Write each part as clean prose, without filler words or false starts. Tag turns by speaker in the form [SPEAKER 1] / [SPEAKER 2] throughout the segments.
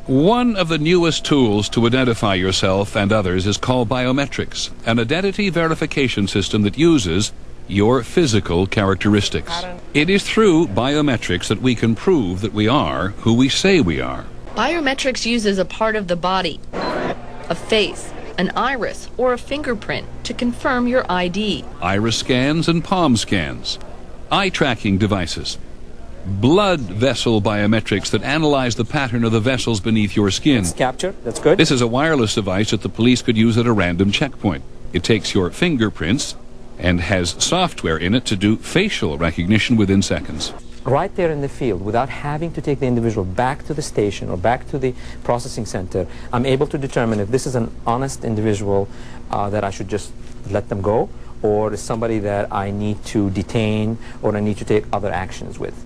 [SPEAKER 1] One of the newest tools to identify yourself and others is called biometrics, an identity verification system that uses your physical characteristics. It is through biometrics that we can prove that we are who we say we are.
[SPEAKER 2] Biometrics uses a part of the body, a face, an iris, or a fingerprint to confirm your ID.
[SPEAKER 1] Iris scans and palm scans, eye tracking devices, blood vessel biometrics that analyze the pattern of the vessels beneath your skin.
[SPEAKER 3] It's captured. That's good.
[SPEAKER 1] This is a wireless device that the police could use at a random checkpoint. It takes your fingerprints and has software in it to do facial recognition within seconds.
[SPEAKER 3] Right there in the field, without having to take the individual back to the station or back to the processing center, I'm able to determine if this is an honest individual that I should just let them go, or is somebody that I need to detain or I need to take other actions with.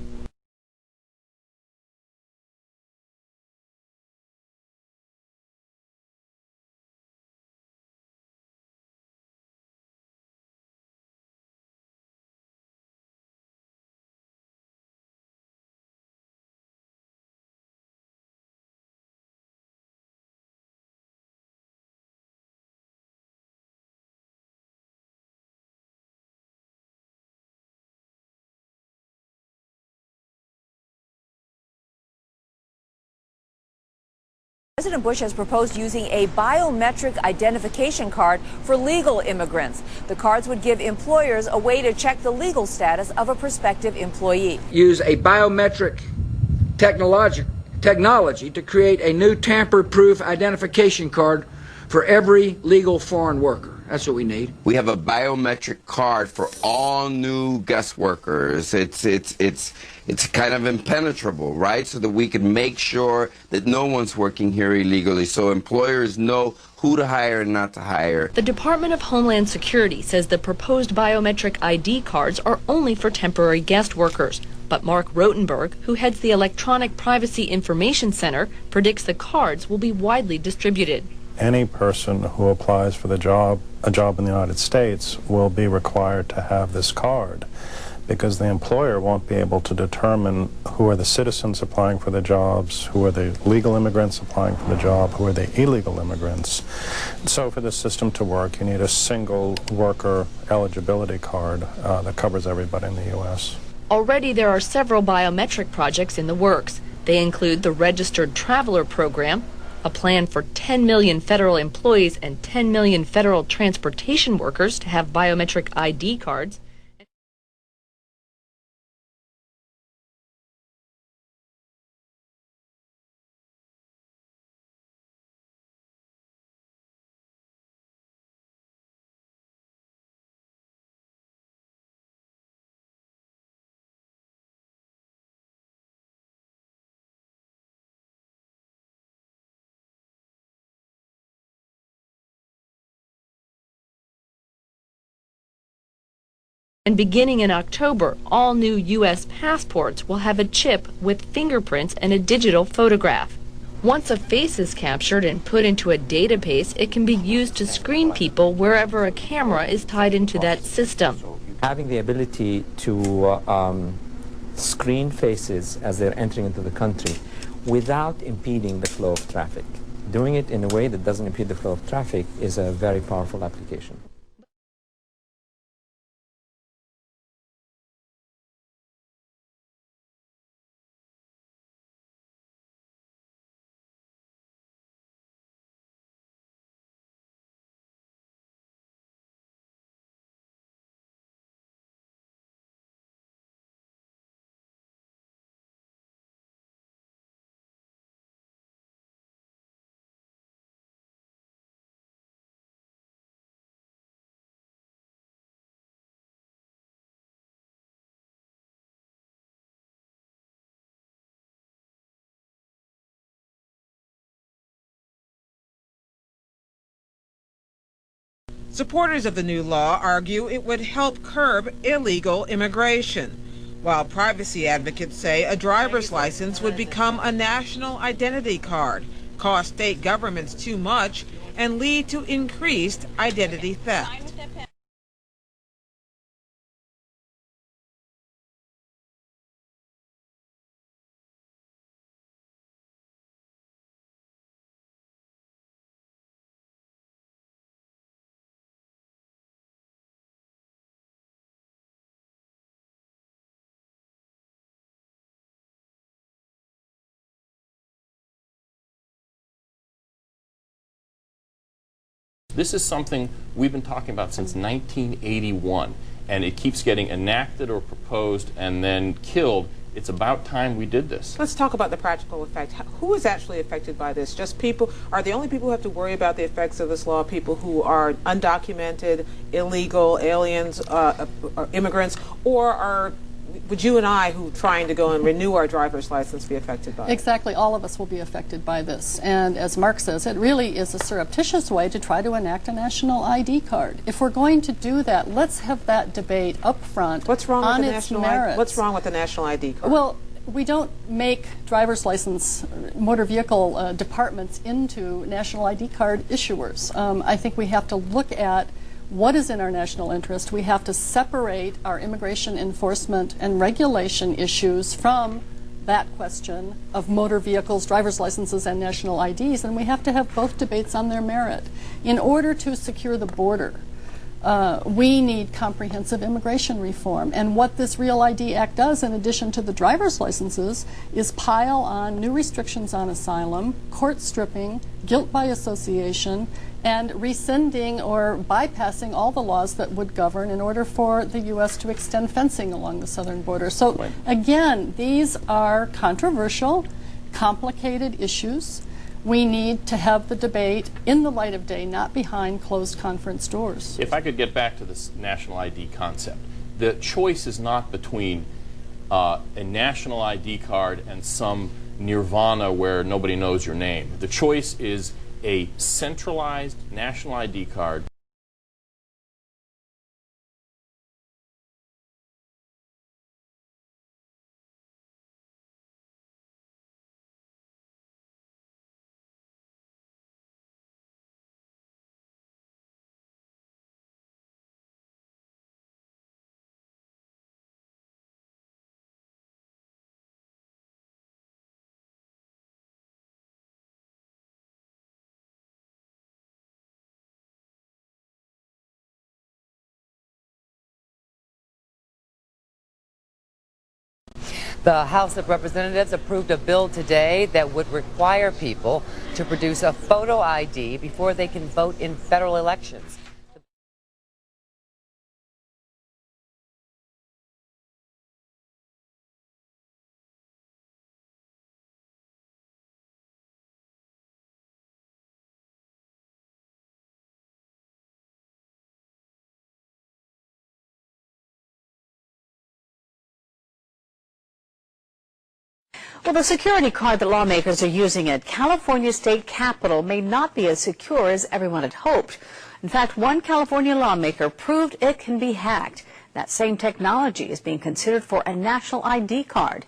[SPEAKER 4] President Bush has proposed using a biometric identification card for legal immigrants. The cards would give employers a way to check the legal status of a prospective employee.
[SPEAKER 5] Use a biometric technology to create a new tamper-proof identification card for every legal foreign worker. That's what we need.
[SPEAKER 6] We have a biometric card for all new guest workers. It's kind of impenetrable, right? So that we can make sure that no one's working here illegally, so employers know who to hire and not to hire.
[SPEAKER 2] The Department of Homeland Security says the proposed biometric ID cards are only for temporary guest workers. But Mark Rotenberg, who heads the Electronic Privacy Information Center, predicts the cards will be widely distributed.
[SPEAKER 7] Any person who applies for a job in the United States will be required to have this card, because the employer won't be able to determine who are the citizens applying for the jobs, who are the legal immigrants applying for the job, who are the illegal immigrants. So for this system to work, you need a single worker eligibility card that covers everybody in the U.S.
[SPEAKER 2] Already there are several biometric projects in the works. They include the Registered Traveler Program, a plan for 10 million federal employees and 10 million federal transportation workers to have biometric ID cards. And beginning in October, all new U.S. passports will have a chip with fingerprints and a digital photograph. Once a face is captured and put into a database, it can be used to screen people wherever a camera is tied into that system.
[SPEAKER 3] Having the ability to screen faces as they're entering into the country without impeding the flow of traffic. Doing it in a way that doesn't impede the flow of traffic is a very powerful application.
[SPEAKER 8] Supporters of the new law argue it would help curb illegal immigration, while privacy advocates say a driver's license would become a national identity card, cost state governments too much, and lead to increased identity theft.
[SPEAKER 9] This is something we've been talking about since 1981, and it keeps getting enacted or proposed and then killed. It's about time we did this.
[SPEAKER 8] Let's talk about the practical effect. Who is actually affected by this? Just people? Are the only people who have to worry about the effects of this law people who are undocumented, illegal, aliens, immigrants, or would you and I, who are trying to go and renew our driver's license, be affected by it?
[SPEAKER 10] Exactly. All of us will be affected by this. And as Mark says, it really is a surreptitious way to try to enact a national ID card. If we're going to do that, let's have that debate up front.
[SPEAKER 8] What's wrong
[SPEAKER 10] on
[SPEAKER 8] with the
[SPEAKER 10] its
[SPEAKER 8] national
[SPEAKER 10] merits.
[SPEAKER 8] What's wrong with the national ID card?
[SPEAKER 10] Well, we don't make driver's license motor vehicle departments into national ID card issuers. I think we have to look at what is in our national interest. We have to separate our immigration enforcement and regulation issues from that question of motor vehicles, driver's licenses, and national IDs, and we have to have both debates on their merit. In order to secure the border, we need comprehensive immigration reform. And what this Real ID Act does, in addition to the driver's licenses, is pile on new restrictions on asylum, court stripping, guilt by association, and rescinding or bypassing all the laws that would govern in order for the U.S. to extend fencing along the southern border. So again, these are controversial, complicated issues. We need to have the debate in the light of day, not behind closed conference doors.
[SPEAKER 9] If I could get back to this national ID concept, the choice is not between a national ID card and some nirvana where nobody knows your name. The choice is a centralized national ID card.
[SPEAKER 11] The House of Representatives approved a bill today that would require people to produce a photo ID before they can vote in federal elections.
[SPEAKER 12] Well, the security card that lawmakers are using at California State Capitol may not be as secure as everyone had hoped. In fact, one California lawmaker proved it can be hacked. That same technology is being considered for a national ID card.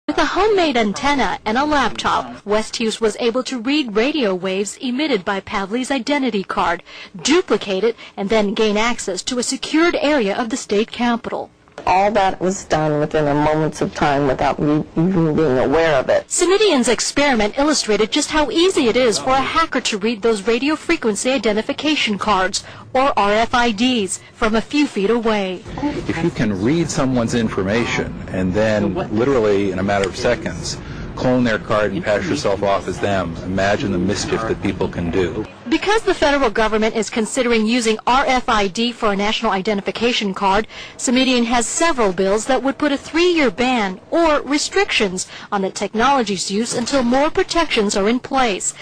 [SPEAKER 13] With a homemade antenna and a laptop, West Hughes was able to read radio waves emitted by Pavley's identity card, duplicate it, and then gain access to a secured area of the state capitol.
[SPEAKER 14] All that was done within a moments of time without me even being aware of it.
[SPEAKER 13] Simidian's experiment illustrated just how easy it is for a hacker to read those radio frequency identification cards, or RFIDs, from a few feet away.
[SPEAKER 15] If you can read someone's information and then literally in a matter of seconds clone their card and pass yourself off as them, imagine the mischief that people can do.
[SPEAKER 13] Because the federal government is considering using RFID for a national identification card, Simidian has several bills that would put a 3-year ban or restrictions on the technology's use until more protections are in place.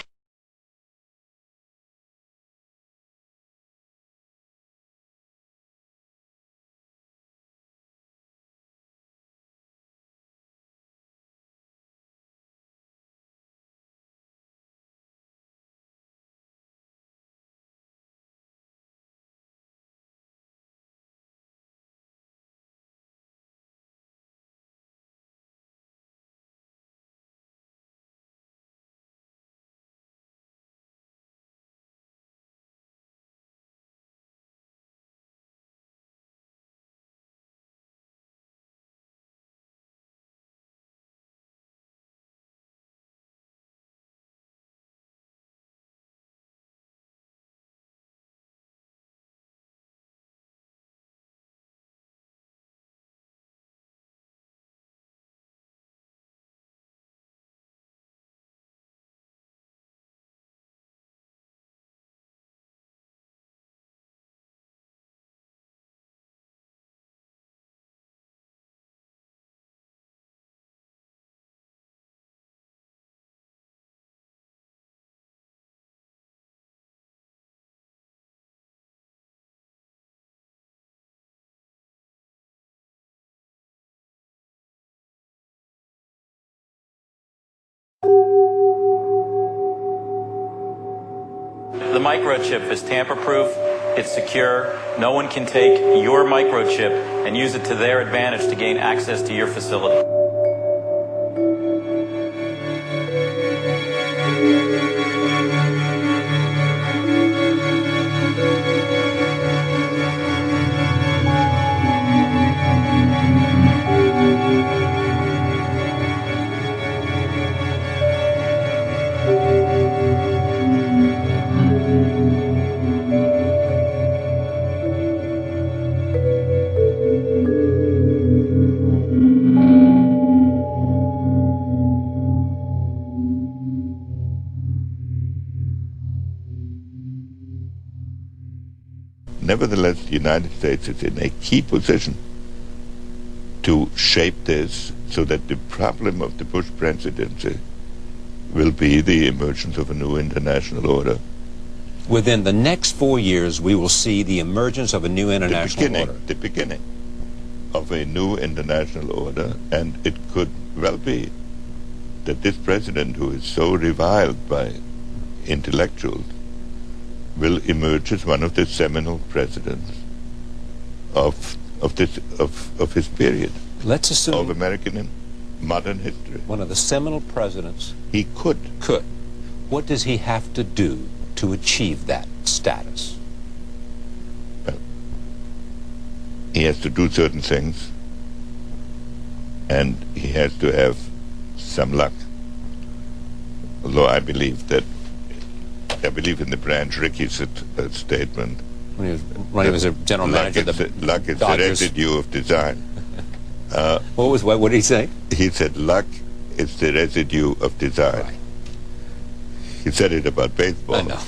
[SPEAKER 16] The microchip is tamper-proof, it's secure, no one can take your microchip and use it to their advantage to gain access to your facility.
[SPEAKER 17] Nevertheless, the United States is in a key position to shape this so that the problem of the Bush presidency will be the emergence of a new international order.
[SPEAKER 18] Within the next 4 years, we will see the emergence of a new international order.
[SPEAKER 17] The beginning of a new international order, and it could well be that this president, who is so reviled by intellectuals, will emerge as one of the seminal presidents of his period.
[SPEAKER 18] Let's assume
[SPEAKER 17] of American modern history.
[SPEAKER 18] One of the seminal presidents.
[SPEAKER 17] He could.
[SPEAKER 18] What does he have to do to achieve that status?
[SPEAKER 17] Well, he has to do certain things, and he has to have some luck. Although I believe in the Branch Rickey statement.
[SPEAKER 18] When he was a general manager of the
[SPEAKER 17] luck is
[SPEAKER 18] Dodgers.
[SPEAKER 17] the residue of design.
[SPEAKER 18] What did he say?
[SPEAKER 17] He said luck is the residue of design.
[SPEAKER 18] Right.
[SPEAKER 17] He said it about baseball.
[SPEAKER 18] I know.